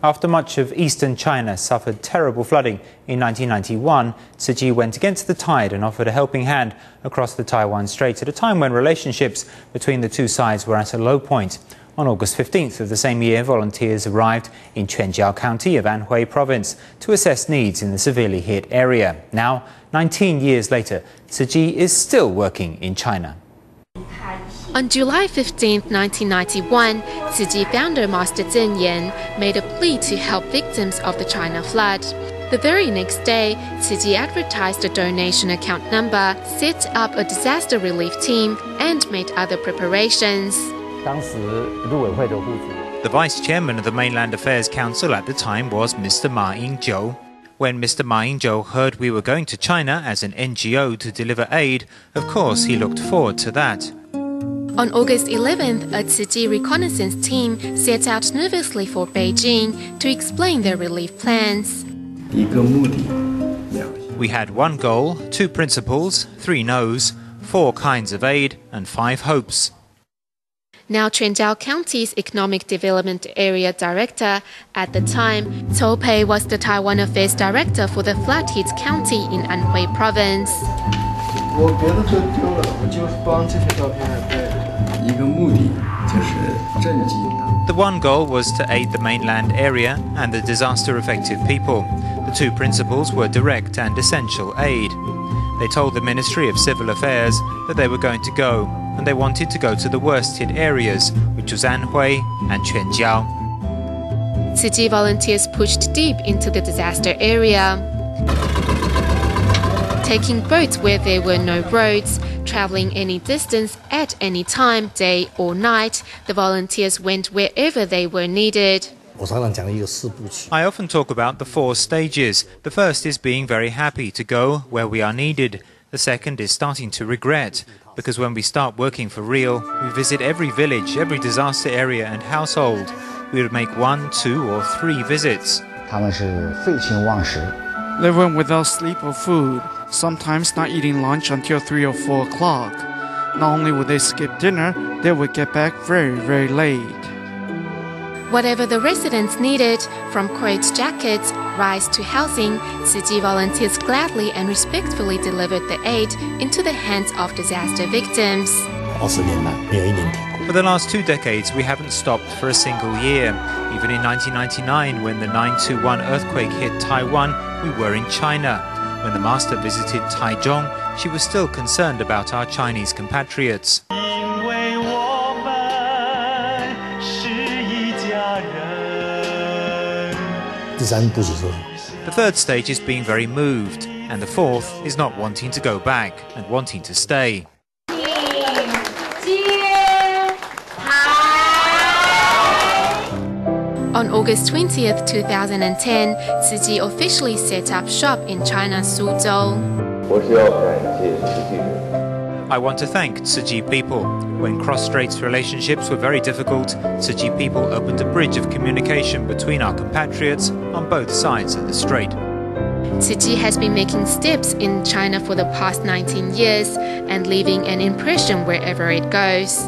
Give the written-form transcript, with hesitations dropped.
After much of eastern China suffered terrible flooding in 1991, Tzu Chi went against the tide and offered a helping hand across the Taiwan Strait at a time when relationships between the two sides were at a low point. On August 15th of the same year, volunteers arrived in Quanjiao County of Anhui Province to assess needs in the severely hit area. Now, 19 years later, Tzu Chi is still working in China. On July 15, 1991, Tzu Chi founder Master Zheng Yan made a plea to help victims of the China flood. The very next day, Tzu Chi advertised a donation account number, set up a disaster relief team, and made other preparations. The vice chairman of the Mainland Affairs Council at the time was Mr. Ma Yingjiu. When Mr. Ma Yingjiu heard we were going to China as an NGO to deliver aid, of course he looked forward to that. On August 11th, a Tzu Chi reconnaissance team set out nervously for Beijing to explain their relief plans. We had one goal, 2 principles, 3 no's, 4 kinds of aid and 5 hopes. Now Quanjiao County's Economic Development Area Director, at the time, Tzu Chi was the Taiwan Affairs Director for the flood-hit county in Anhui Province. The one goal was to aid the mainland area and the disaster-affected people. The 2 principles were direct and essential aid. They told the Ministry of Civil Affairs that they were going to go, and they wanted to go to the worst-hit areas, which was Anhui and Quanjiao. Tzu Chi volunteers pushed deep into the disaster area, taking boats where there were no roads, traveling any distance at any time, day or night. The volunteers went wherever they were needed. I often talk about the 4 stages. The first is being very happy to go where we are needed. The second is starting to regret, because when we start working for real, we visit every village, every disaster area and household. We would make 1, 2 or 3 visits. Living without sleep or food, sometimes not eating lunch until 3 or 4 o'clock. Not only would they skip dinner, they would get back very, very late. Whatever the residents needed, from quote jackets, rice to housing, Tzu Chi volunteers gladly and respectfully delivered the aid into the hands of disaster victims. For the last 2 decades, we haven't stopped for a single year. Even in 1999, when the 9/21 earthquake hit Taiwan, we were in China. When the Master visited Taichung, she was still concerned about our Chinese compatriots. The third stage is being very moved, and the fourth is not wanting to go back and wanting to stay. On August 20th, 2010, Tzu Chi officially set up shop in China's Suzhou. I want to thank Tzu Chi people. When cross-straits relationships were very difficult, Tzu Chi people opened a bridge of communication between our compatriots on both sides of the strait. Tzu Chi has been making steps in China for the past 19 years and leaving an impression wherever it goes.